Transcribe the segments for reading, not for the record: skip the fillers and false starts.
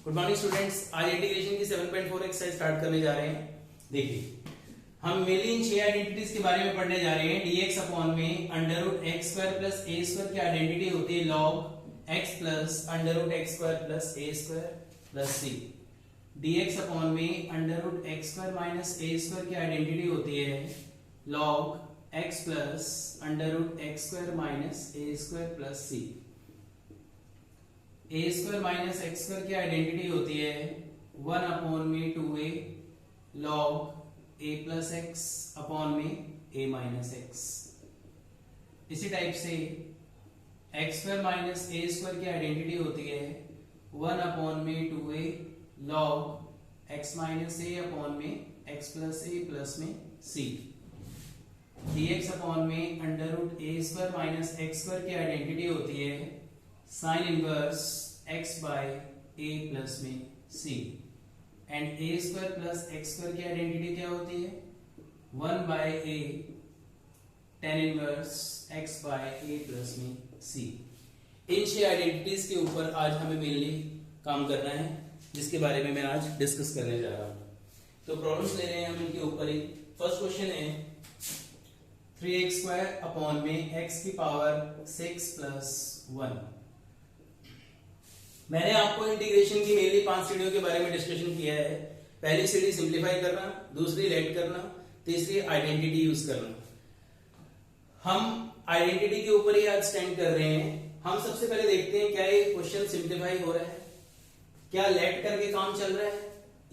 Good morning students, आज integration की 7.4 exercise start करने जा रहे हैं। देखिए, हम मेनली इन 6 आइडेंटिटीज के बारे में पढ़ने जा रहे हैं। dx अपॉन में under root x square plus a square की आइडेंटिटी होती है log x plus under root x square plus a square plus c. dx upon में under root x square minus a square की identity होती है log x plus under root x square minus a square plus c. A square minus x square की identity होती है 1 upon में 2a log a plus x upon में a minus x. इसी type से x square minus a square की identity होती है 1 अपॉन में 2a log x minus a upon में x प्लस ए प्लस में c। dx अपॉन में under root a square minus x square की आइडेंटिटी होती है sine inverse x by a plus में c। And a square plus x square की identity क्या होती है 1 by a tan inverse x by a plus में c। इन 6 आइडेंटिटीज के ऊपर आज हमें मेनली काम करना है, जिसके बारे में मैं आज डिस्कस करने जा रहा हूं। तो प्रॉब्लम्स ले रहे हैं हम इनके ऊपर ही। फर्स्ट क्वेश्चन है 3x स्क्वायर अपॉन में x की पावर 6 प्लस 1। मैंने आपको इंटीग्रेशन की मेनली 5 सीढ़ियों के बारे में डिस्कशन किया है। पहली सीढ़ी सिंपलीफाई करना, दूसरी लेट करना, तीसरी आइडेंटिटी यूज करना। हम आइडेंटिटी के ऊपर ही आज स्टैंड कर रहे हैं। हम सबसे पहले देखते हैं क्या ये क्वेश्चन सिंपलीफाई हो रहा है, क्या लेट करके काम चल रहा है।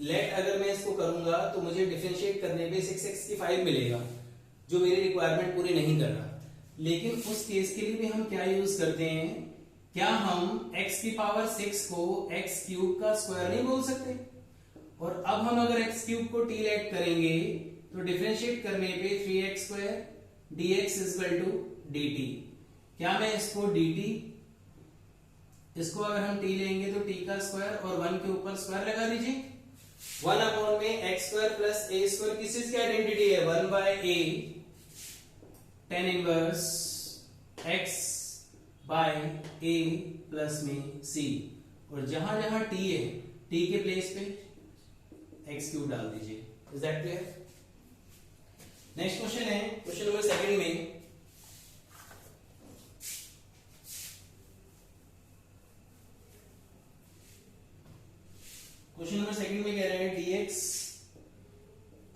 लेट अगर मैं इसको करूंगा तो मुझे डिफरेंशिएट करने पे 6x की 5 मिलेगा, जो मेरी रिक्वायरमेंट पूरी नहीं कर रहा। लेकिन उस केस के लिए भी हम क्या यूज करते हैं, क्या हम x की पावर 6 को x क्यूब का स्क्वायर नहीं बोल सकते। और अब हम अगर x क्यूब को t लेट करेंगे तो डिफरेंशिएट करने पे 3x square dx equal to dt। क्या मैं इसको dt, इसको अगर हम t लेंगे तो t का स्क्वायर और 1 के ऊपर स्क्वायर लगा दीजिए। 1 अपॉन में x square plus a square किस चीज की आइडेंटिटी है 1 by a tan inverse x by a plus में c। और जहां जहां t है t के प्लेस पे x क्यूब डाल दीजिए। Is that clear. Next question है क्वेश्चन नंबर 2 में कह रहे हैं dx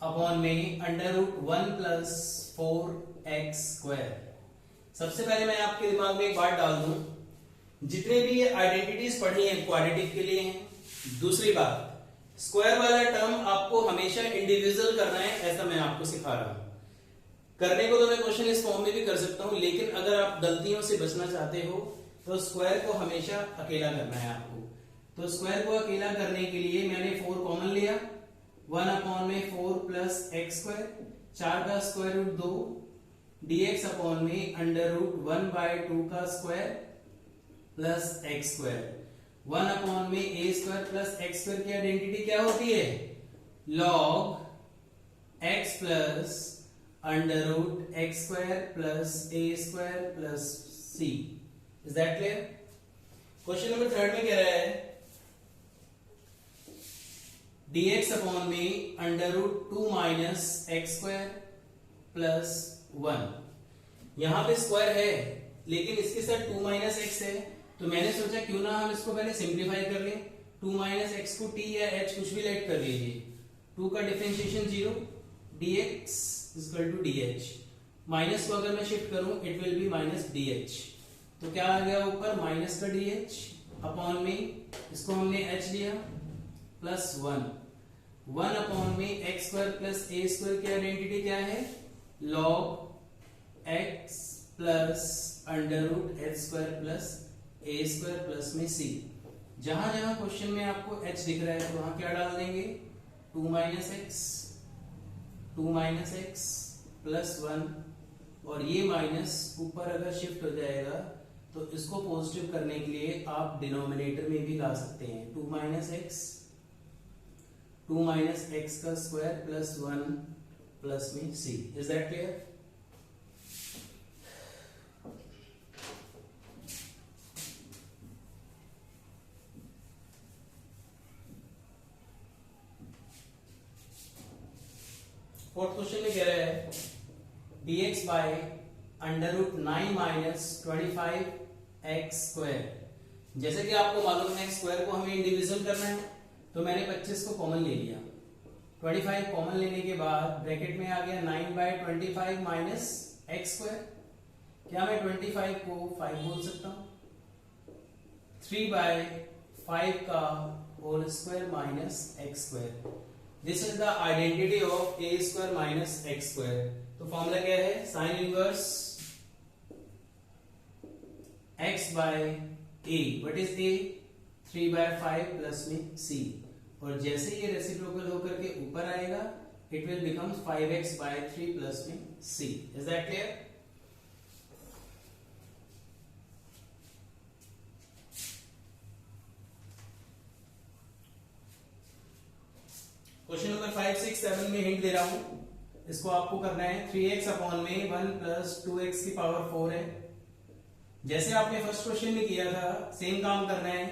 अपॉन में under root 1 plus 4x square. सबसे पहले मैं आपके दिमाग में एक बात डाल दूं, जितने भी ये आइडेंटिटीज पढ़ी हैं क्वाड्रेटिक के लिए हैं। दूसरी बात, स्क्वायर वाला टर्म आपको हमेशा इंडिविजुअल करना है, ऐसा मैं आपको सिखा रहा हूं। करने को तो मैं क्वेश्चन इस फॉर्म में भी कर सकता हूं, लेकिन अगर आप गलतियों से बचना चाहते हो तो स्क्वायर को हमेशा अकेला करना है आपको। तो स्क्वायर को अकेला करने के लिए मैंने 4 कॉमन लिया, 1 अपॉन में 4 प्लस एक्स स्क्वायर, 4 का स्क्वायर रूट 2 dx अपॉन में अंडर रूट 1 बाय 2 का square plus x square. 1 upon में a square plus x square की आइडेंटिटी क्या होती है log x plus under root x square plus a square plus c। Is that clear. Question number 3 में कह रहा है dx अपॉन में under root 2 minus x square plus 1। यहां पे स्क्वायर है लेकिन इसके साथ 2 माइनस एक्स है, तो मैंने सोचा क्यों ना हम इसको पहले सिंप्लीफाई कर लें। 2 माइनस एक्स को t या h कुछ भी लेट कर लीजिए। 2 का differentiation 0, dx equal to dh। Minus को अगर मैं शिफ्ट करूं it will be minus dh। तो क्या आ गया ऊपर माइनस का dh अपॉन में इसको हमने h लिया प्लस 1 अपॉन में x square plus a square की आइडेंटिटी क्या है log x plus under root h square plus a square plus में c। जहां जहां क्वेश्चन में आपको h दिख रहा है तो वहां क्या डाल देंगे 2 माइनस एक्स प्लस 1। और ये माइनस ऊपर अगर शिफ्ट हो जाएगा तो इसको पॉजिटिव करने के लिए आप डिनोमिनेटर में भी ला सकते हैं 2 माइनस एक्स का स्क्वायर प्लस 1 प्लस में c। Is that clear. Fourth question में कह रहा है dx by under root 9 minus 25x²। जैसे कि आपको मालूम है स्क्वायर को हमें इंडिविजुअल करना है, तो मैंने 25 को कॉमन ले लिया। 25 कॉमन लेने के बाद ब्रैकेट में आ गया 9/25 माइनस x²। क्या मैं 25 को 5 बोल सकता हूं? 3/5 का whole square minus x²। This is the identity of a² minus x²। तो फॉर्मूला क्या है? Sine inverse x by a। What is a? 3/5 plus में c। और जैसे ये रेसिप्रोकल होकर के ऊपर आएगा it will become 5x by 3 plus में c। Is that clear? Question number 5, 6, 7 में हिंट दे रहा हूं, इसको आपको करना है। 3x अपॉन में 1 प्लस 2x की पावर 4 है। जैसे आपने फर्स्ट क्वेश्चन में किया था सेम काम करना है।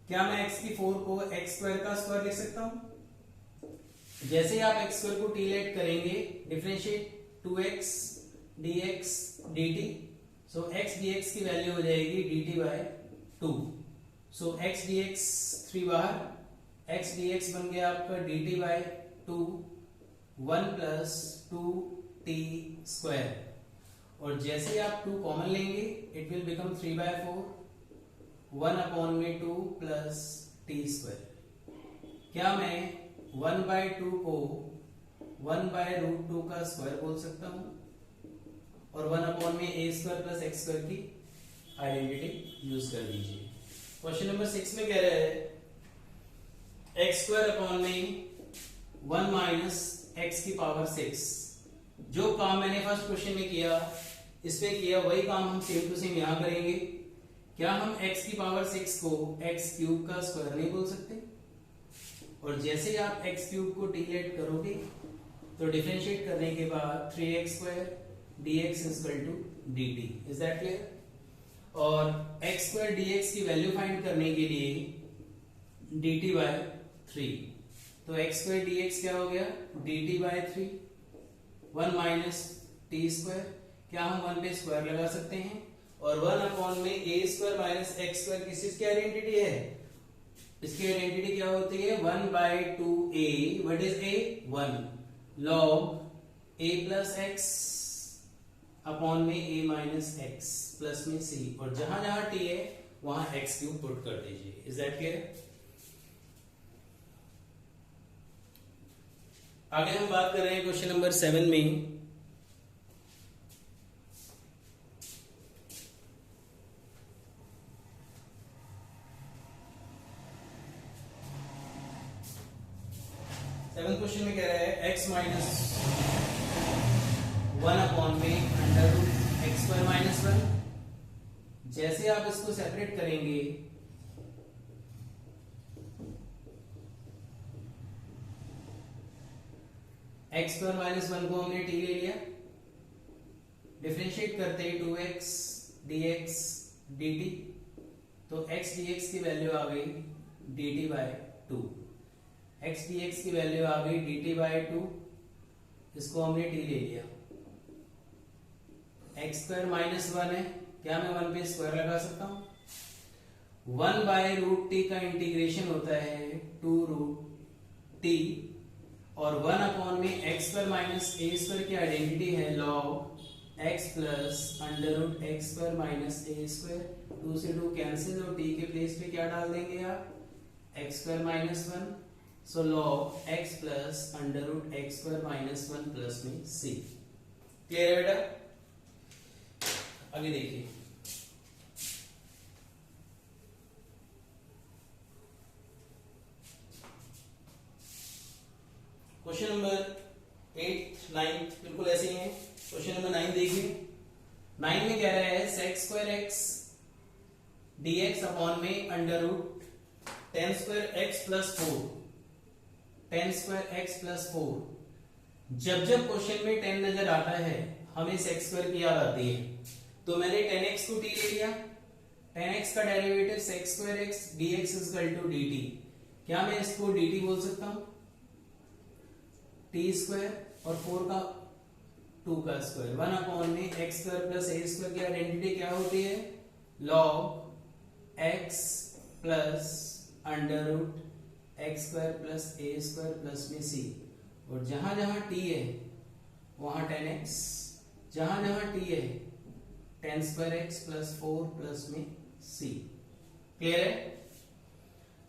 क्या मैं x की 4 को x² का स्क्वायर लिख सकता हूं? जैसे ही आप x² को t लेट करेंगे डिफरेंशिएट 2x dx dt। सो x dx की वैल्यू हो जाएगी dt बाय 2। सो x dx 3 बाहर, x dx बन गया आपका dt बाय 2 1 प्लस 2t²। और जैसे ही आप 2 कॉमन लेंगे इट विल बिकम 3/4 1 अपॉन में 2 प्लस t²। क्या मैं 1/2 को 1/√2 का स्क्वायर बोल सकता हूं? और 1 अपॉन में a² प्लस x² की आइडेंटिटी यूज कर दीजिए। क्वेश्चन नंबर 6 में कह रहा है x² अपॉन में 1 माइनस x की पावर 6। जो काम मैंने फर्स्ट क्वेश्चन में किया इस पे किया वही काम हम सेम टू सेम यहां करेंगे। क्या हम x की पावर 6 को x³ का स्क्वायर नहीं बोल सकते? और जैसे ही आप x³ को डिलेट करोगे तो डिफरेंशिएट करने के बाद 3x² dx dt। Is that clear? और x² dx की वैल्यू फाइंड करने के लिए dt बाय 3। तो x² dx क्या हो गया? dt by 3 1 minus t²। क्या हम 1 पे स्क्वायर लगा सकते हैं? और 1 अपॉन में a² माइनस x² किस चीज की आइडेंटिटी है? इसकी आइडेंटिटी क्या होती है? 1/2a। What is a? 1 log a plus x upon में a माइनस x प्लस में c। और जहां जहां t है वहां x³ पुट कर दीजिए। Is that clear? आगे हम बात कर रहे हैं क्वेश्चन नंबर 7 में। सेवन क्वेश्चन में कह रहा है x माइनस 1 अपॉन में अंडर रूट x² माइनस 1। जैसे आप इसको सेपरेट करेंगे x² माइनस 1 को हमने t ले लिया, डिफरेंशिएट करते ही 2x dx dt। तो x dx की वैल्यू आ गई dt बाय 2। x dx की वैल्यू आ गई dt बाय 2, इसको हमने t ले लिया। x² माइनस 1 है, क्या मैं 1 पे स्क्वायर लगा सकता हूं? 1/√t का इंटीग्रेशन होता है 2√t। और 1 अपॉन में x² माइनस a² की आइडेंटिटी है log x plus √x² minus a²। 2 से 2 कैंसिल और t के प्लेस पे क्या डाल देंगे आप? x² minus 1। सो log x plus √x² minus 1 plus में c। क्लियर है बेटा? आगे देखिए क्वेश्चन नंबर 8, 9 बिल्कुल ऐसे ही है। क्वेश्चन नंबर 9 देखिए। 9 में कह रहा है sec² x dx अपॉन में under root tan² x plus 4। tan² x plus 4। जब जब क्वेश्चन में 10 नजर आता है हमें sec² की याद आती है। तो मैंने tan x को t ले लिया, tan x का derivative sec² x dx dt। क्या मैं इसको dt बोल सकता हूं? t² और 4 का 2 का स्क्वायर। 1 अपॉन में x square plus a square की आइडेंटिटी क्या होती है? Log x plus under root x square plus a square plus में सी। और जहां जहां टी है वहां 10x, जहां जहां टी है 10 स्क्वायर एक्स प्लस 4 प्लस में सी। क्लियर है?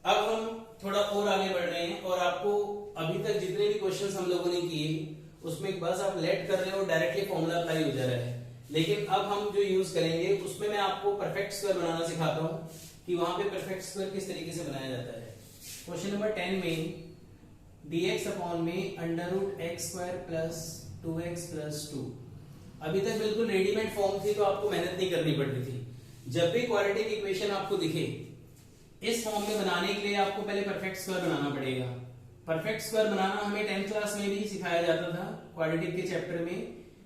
अब हम थोड़ा और आगे बढ़ रहे हैं और आपको अभी तक जितने भी क्वेश्चंस हम लोगों ने किए उसमें बस आप लेट कर रहे हो, डायरेक्टली फॉर्मूला अप्लाई हो जा रहा है। लेकिन अब हम जो यूज करेंगे उसमें मैं आपको परफेक्ट स्क्वायर बनाना सिखाता हूं कि वहां पे परफेक्ट स्क्वायर किस तरीके से बनाया जाता है। क्वेश्चन नंबर 10 में dx अपॉन में under root x square plus 2x plus 2। अभी तक बिल्कुल रेडीमेड फॉर्म थी तो आपको मेहनत नहीं करनी पड़ती थी। जब भी क्वाड्रेटिक इक्वेशन आपको दिखे इस फॉर्म में बनाने के लिए आपको पहले परफेक्ट स्क्वायर बनाना पड़ेगा। परफेक्ट स्क्वायर बनाना हमें 10th क्लास में भी सिखाया जाता था क्वाड्रेटिक के चैप्टर में,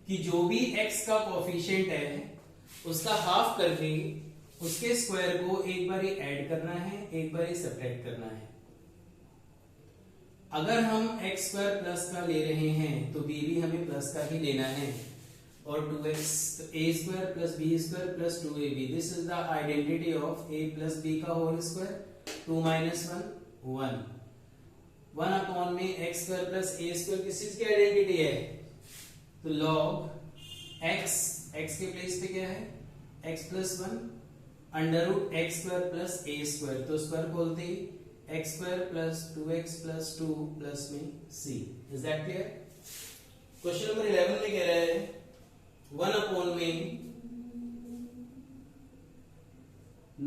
कि जो भी x का कोफिशिएंट है उसका हाफ करके उसके स्क्वायर को एक बार ऐड करना है, एक बार सब्ट्रैक्ट करना है। अगर हम एक्स स्क्वायर प्लस का ले रहे हैं तो b भी हमें प्लस का ही लेना है, और 2x तो a square plus b square plus 2ab। This is the identity of a plus b का होल स्क्वायर। 2 माइनस 1 1। 1 अपॉन में x square plus a square किस चीज की आइडेंटिटी है? तो लॉग x के प्लेस पे क्या है? x plus 1 under root x square plus a square. तो स्क्वायर खोलते ही x square plus 2x plus 2 plus में c। Is that clear? Question number 11 में कह रहा है 1 अपॉन में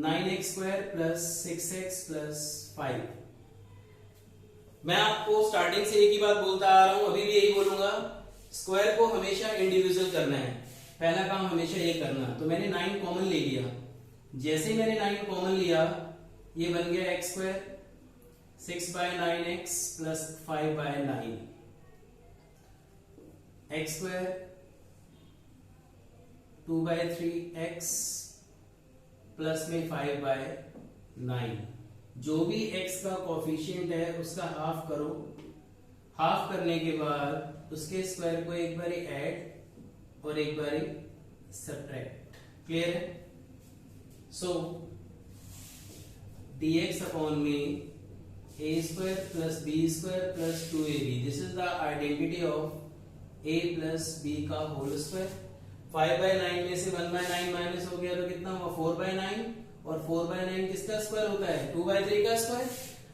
9x square plus 6x plus 5। मैं आपको स्टार्टिंग से एक ही बात बोलता आ रहा हूं, अभी भी यही बोलूंगा, स्क्वायर को हमेशा इंडिविजुअल करना है। पहला काम हमेशा ये करना। तो मैंने 9 कॉमन ले लिया। जैसे ही मैंने 9 कॉमन लिया ये बन गया x square 6 by 9x plus 5 by 9 x square 2 by 3x plus में 5 बाय 9। जो भी x का कोफिशिएंट है उसका हाफ करो। हाफ करने के बाद उसके स्क्वायर को एक बार ऐड और एक बार सब्ट्रैक्ट। क्लियर है? सो dx अपॉन में a square plus b square plus 2ab। This is the identity of a plus b का होल स्क्वायर। 5 बाय 9 में से 1 बाय 9 माइनस हो गया तो कितना हुआ? 4 बाय 9। और 4 बाय 9 किसका स्क्वायर होता है? 2 बाय 3 का स्क्वायर।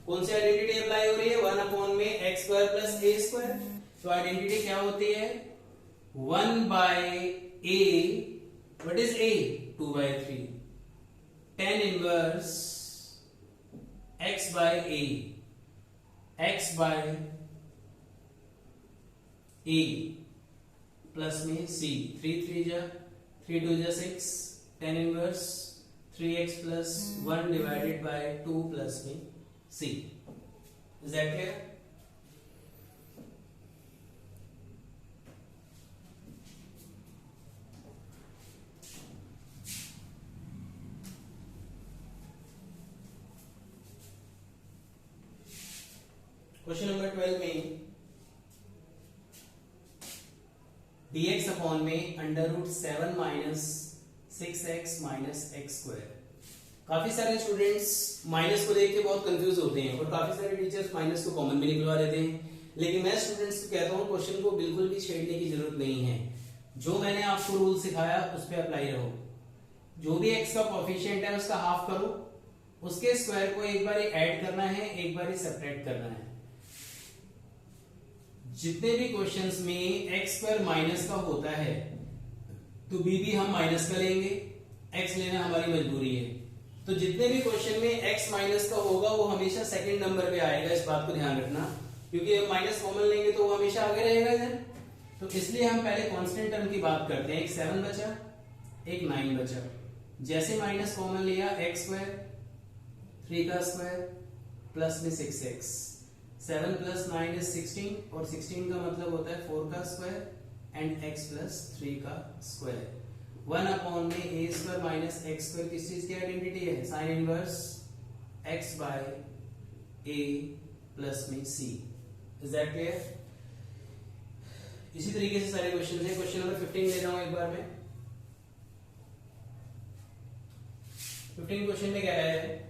कौन सी आइडेंटिटी अप्लाई हो रही है? 1 अपॉन में x square plus a square. तो आइडेंटिटी क्या होती है? 1 by a। What is a? 2 by 3। tan inverse x by a, x by a plus में c। 3 3 जा 3 2 जा 6। tan inverse 3x plus 1 divided by 2 plus में c। Is that clear? Question number 12 में dx upon में under root 7 minus 6x minus x square. काफी सारे students minus को देख के बहुत कंफ्यूज होते हैं और काफी सारे टीचर्स माइनस को कॉमन भी निकलवा देते हैं। लेकिन मैं स्टूडेंट्स को कहता हूं क्वेश्चन को बिल्कुल भी छेड़ने की जरूरत नहीं है। जो मैंने आपको रूल सिखाया उस पर अप्लाई रहो। जो भी x का कोफिशिएंट है उसका हाफ करो, उसके स्क्वायर को एक बार ऐड करना है, एक बार सब्ट्रैक्ट करना है। जितने भी क्वेश्चंस में x स्क्वायर माइनस का होता है तो b भी हम माइनस का लेंगे, x लेना हमारी मजबूरी है। तो जितने भी क्वेश्चन में x माइनस का होगा वो हमेशा सेकंड नंबर पे आएगा, इस बात को ध्यान रखना, क्योंकि माइनस कॉमन लेंगे तो वो हमेशा आगे रहेगा इधर। तो इसलिए हम पहले कांस्टेंट टर्म की बात करते हैं। एक 7 बचा, एक 9 बचा। जैसे माइनस कॉमन लिया x स्क्वायर 3 का स्क्वायर प्लस में 6x। 7 प्लस 9 इज 16 और 16 का मतलब होता है 4 का स्क्वायर एंड x प्लस 3 का स्क्वायर। 1 अपॉन में a square minus x square किस चीज की आइडेंटिटी है? Sine inverse x by a plus में c। Is that clear? इसी तरीके से सारे क्वेश्चन है। क्वेश्चन नंबर 15 ले रहा हूं एक बार में। 15 क्वेश्चन में क्या है,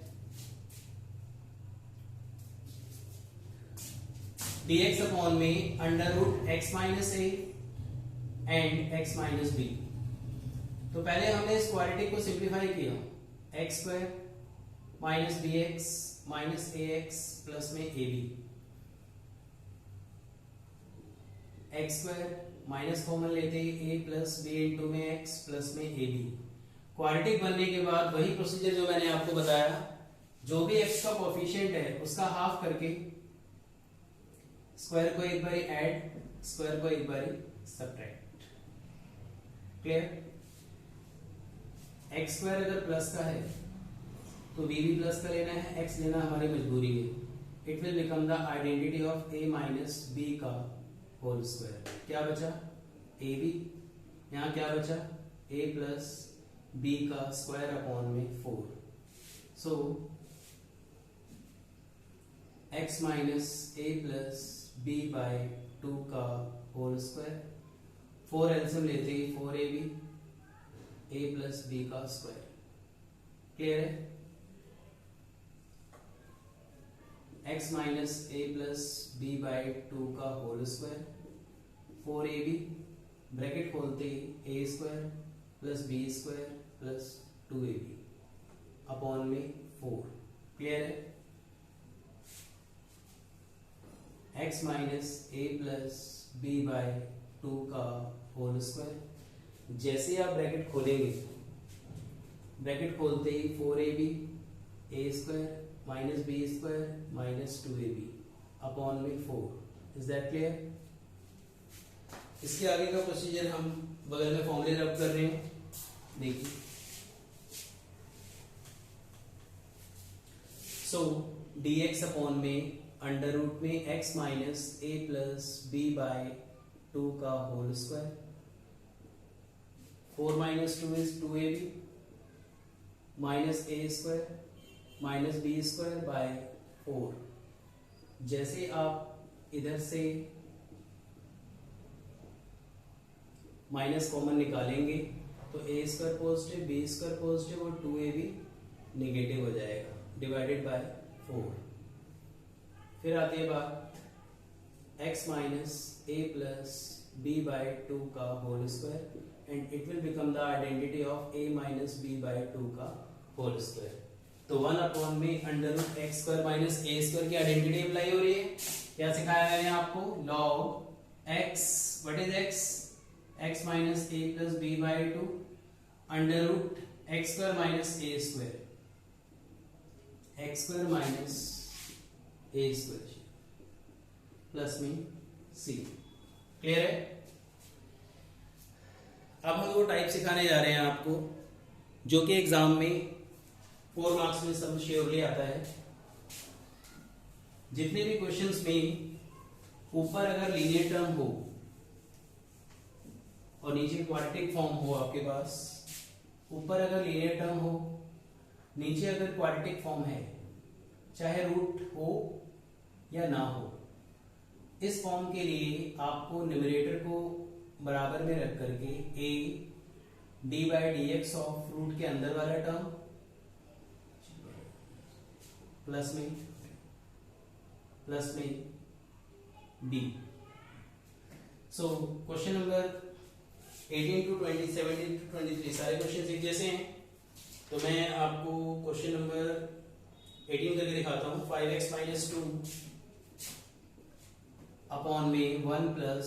dx अपॉन में under root x minus a and x minus b. तो पहले हमने इस क्वाड्रेटिक को सिंप्लीफाई किया, x square minus b x minus a x plus में a b, x square minus common लेते ए प्लस बी इंटू में एक्स प्लस में ए बी। क्वाड्रेटिक बनने के बाद वही प्रोसीजर जो मैंने आपको बताया, जो भी एक्स का कोफिशिएंट है उसका हाफ करके स्क्वायर को एक बारी ऐड, स्क्वायर को एक बारी सब्ट्रैक्ट। क्लियर? एक्स स्क्वायर अगर प्लस का है तो बी भी प्लस का लेना है, एक्स लेना हमारी मजबूरी है। It will become the identity of a minus b का होल स्क्वायर। क्या बचा? A b. यहां क्या बचा? ए प्लस बी का स्क्वायर अपॉन में 4। So x minus a plus b by 2 का होल स्क्वायर। 4 एलसीएम लेते ही 4ab ए प्लस बी का स्क्वायर। क्लियर है? x minus a plus b by 2 का होल स्क्वायर, 4ab ब्रैकेट खोलते ही a square plus b square plus 2ab upon में 4। Clear है? x minus a plus b by 2 का whole square. जैसे आप ब्रैकेट खोलेंगे, ब्रैकेट खोलते ही 4ab a square minus b square minus 2ab upon में 4। Is that clear? इसके आगे का प्रोसीजर हम बगल में फॉर्मूले रब कर रहे हैं, देखिए। सो dx अपॉन में अंडर रूट में x minus a plus b by 2 का whole square, 4 minus 2 is 2ab minus a square minus b square by 4। जैसे आप इधर से माइनस कॉमन निकालेंगे तो a square positive b square positive और 2ab नेगेटिव हो जाएगा, डिवाइडेड बाय 4। फिर आती है बात x minus a plus b by 2 का whole square and it will become the identity of a minus b by 2 का होल स्क्वायर। तो 1 अपॉन में under root x square minus a square की identity apply हो रही है। क्या सिखाया मैंने आपको? Log x, what is x? x minus a plus b by 2 under root x square minus a square, x square minus a square plus में सी। Clear है? अब हम वो टाइप सिखाने जा रहे हैं आपको जो कि एग्जाम में 4 मार्क्स में सब श्योरली आता है। जितने भी क्वेश्चंस में ऊपर अगर लीनियर टर्म हो और नीचे क्वाड्रेटिक फॉर्म हो, आपके पास ऊपर अगर लीनियर टर्म हो, नीचे अगर क्वाड्रेटिक फॉर्म है, चाहे रूट हो या ना हो, इस फॉर्म के लिए आपको न्यूमरेटर को बराबर में रख करके a d by d x of root के अंदर वाला टर्म प्लस में b। So question number 18 to 20, 17 to 23 सारे क्वेश्चन एक जैसे हैं। तो मैं आपको क्वेश्चन नंबर 18 करके दिखाता हूं। 5x माइनस 2 अपॉन में 1 plus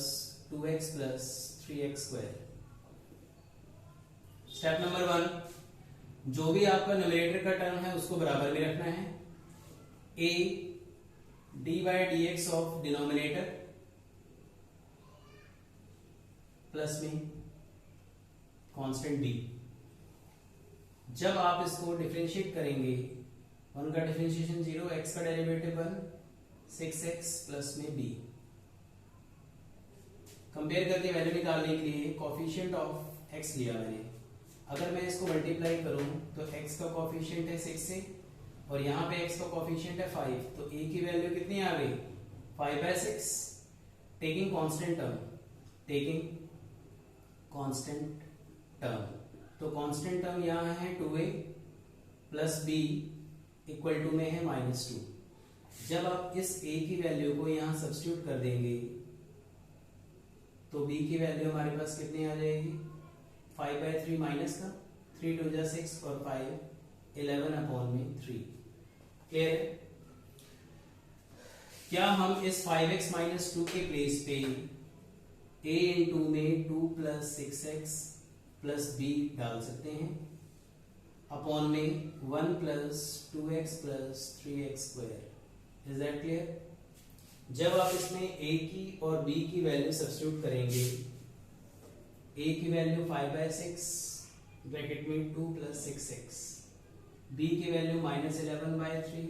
2x plus 3x square. Step number 1, जो भी आपका न्यूमरेटर का टर्म है उसको बराबर में रखना है। a d by d x of denominator plus में कांस्टेंट b। जब आप इसको डिफरेंशिएट करेंगे, 1 का डिफरेंशिएशन 0, x का डेरिवेटिव 1, 6x प्लस में b। कंपेयर करके वैल्यू निकालने के लिए कोफिशिएंट ऑफ x लिया मैंने। अगर मैं इसको मल्टीप्लाई करूं तो x का कोफिशिएंट है 6 से और यहाँ पे x का कोफिशिएंट है 5, तो a की वैल्यू कितनी आ गई? 5/6 taking constant term. Taking constant term. तो कांस्टेंट टर्म यहाँ है 2a plus b equal to में है -2। जब आप इस a की वैल्यू को यहाँ सब्स्टिट्यूट कर देंगे तो b की वैल्यू हमारे पास कितनी आ जाएगी, 5/3 माइनस का 3 2 जा 6 और 5 11/3। क्लियर है? क्या हम इस 5x माइनस 2 के प्लेस पे a इंटू में 2 प्लस 6x प्लस b डाल सकते हैं अपॉन में 1 plus 2x plus 3x square. Is that clear? जब आप इसमें a की और b की वैल्यू सब्स्टिट्यूट करेंगे, a की वैल्यू 5/6 ब्रैकेट में 2 प्लस 6x, b की वैल्यू -11/3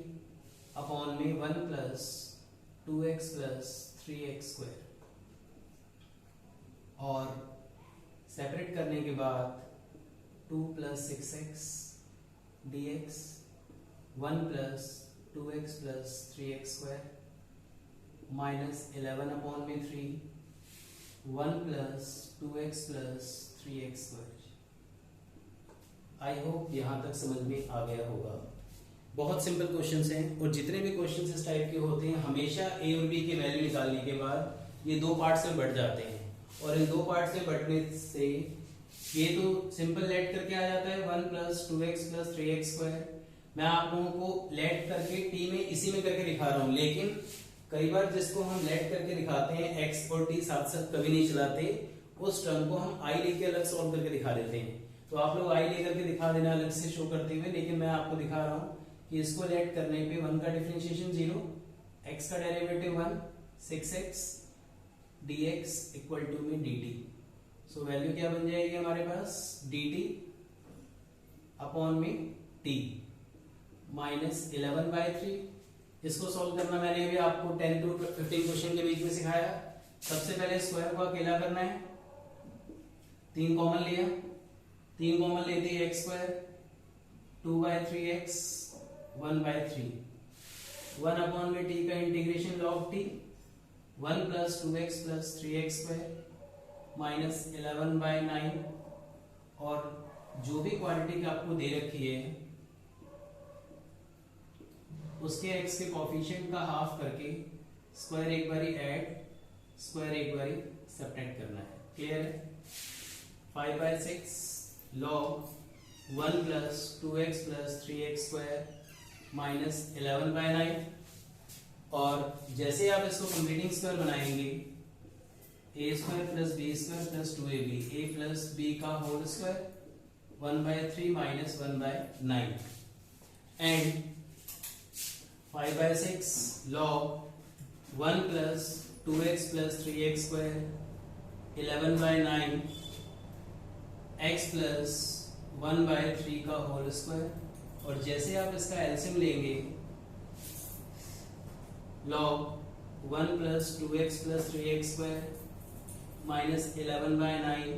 अपॉन में 1 plus 2x plus 3x square, और सेपरेट करने के बाद 2 plus 6x dx 1 plus 2x plus 3x square -11/3 1 plus 2x plus 3x square. I hope यहाँ तक समझ में आ गया होगा। बहुत सिंपल क्वेश्चंस हैं, और जितने भी क्वेश्चंस इस टाइप के होते हैं हमेशा a और b की वैल्यू निकालने के बाद ये दो पार्ट्स में बढ़ जाते हैं, और इन दो पार्ट्स में बढ़ने से ये तो सिंपल लेट करके आ जाता है 1 plus 2x plus 3x square. मैं आप लोगों को लेट करके t में इसी में करके दिखा रहा हूँ, लेकिन कई बार जिसको हम लेट करके दिखाते हैं x और t साथ साथ कभी नहीं चलाते, उस टर्म को हम i लेके अलग सॉल्व करके दिखा देते हैं। तो आप लोग i लेकर के दिखा देना अलग से शो करते हुए, लेकिन मैं आपको दिखा रहा हूँ कि इसको लेट करने पे 1 का डिफरेंशिएशन 0, x का derivative 1, 6x dx equal to में dt। सो वैल्यू क्या बन जाएगी हमारे पास, dt अपॉन में t -11/3। इसको सॉल्व करना मैंने अभी आपको 10 to 15 क्वेश्चन के बीच में सिखाया। सबसे पहले स्क्वायर को अकेला करना है, 3 कॉमन लिया, 3 कॉमन लेते ही x स्क्वायर 2/3x 1/3 1 अपॉन में t का integration log t 1 plus 2x plus 3x square -11/9, और जो भी क्वांटिटी आपको दे रखी है उसके x के कोफिशिएंट का हाफ करके स्क्वायर एक बारी ऐड, स्क्वायर एक बारी सब्ट्रैक्ट करना है। क्लियर है? 5/6 log 1 plus 2x plus 3x square -11/9, और जैसे आप इसको कंप्लीटिंग स्क्वायर बनाएंगे a square plus b square plus 2ab, a plus b का whole square 1/3 minus 1/9, and 5/6 log 1 plus 2x plus 3x square 11/9 x plus 1/3 का whole square, और जैसे आप इसका एलसीएम लेंगे log 1 plus 2x plus 3x square -11/9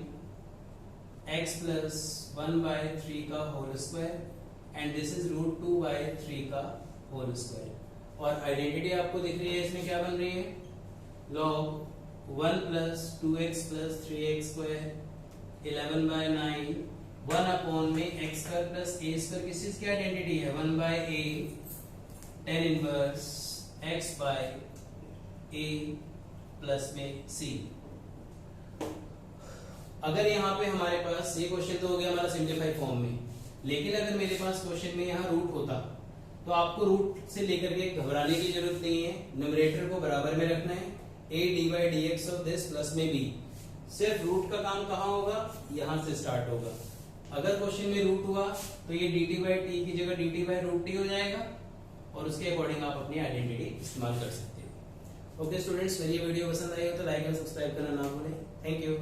x plus 1/3 का whole square, and this is √2/3 का whole square. और आइडेंटिटी आपको दिख रही है, इसमें क्या बन रही है, log 1 plus 2x plus 3x square 11/9 1 upon में x square plus a square, किस चीज की आइडेंटिटी है, 1/a tan inverse x by a plus में c। अगर यहाँ पे हमारे पास ये क्वेश्चन तो हो गया हमारा सिंप्लीफाइड फॉर्म में, लेकिन अगर मेरे पास क्वेश्चन में यहाँ रूट होता तो आपको रूट से लेकर के घबराने की जरूरत नहीं है। न्यूमरेटर को बराबर में रखना है, a dy/dx of this plus में b। सिर्फ रूट का काम कहाँ होगा, यहाँ से स्टार्ट होगा। अगर क्वेश्चन में रूट हुआ तो ये dt/t की जगह dt/√t हो जाएगा, और उसके अकॉर्डिंग आप अपनी आइडेंटिटी इस्तेमाल कर सकते हो। ओके स्टूडेंट्स, मेरी वीडियो पसंद आई हो तो लाइक और सब्सक्राइब करना ना भूलें। Thank you.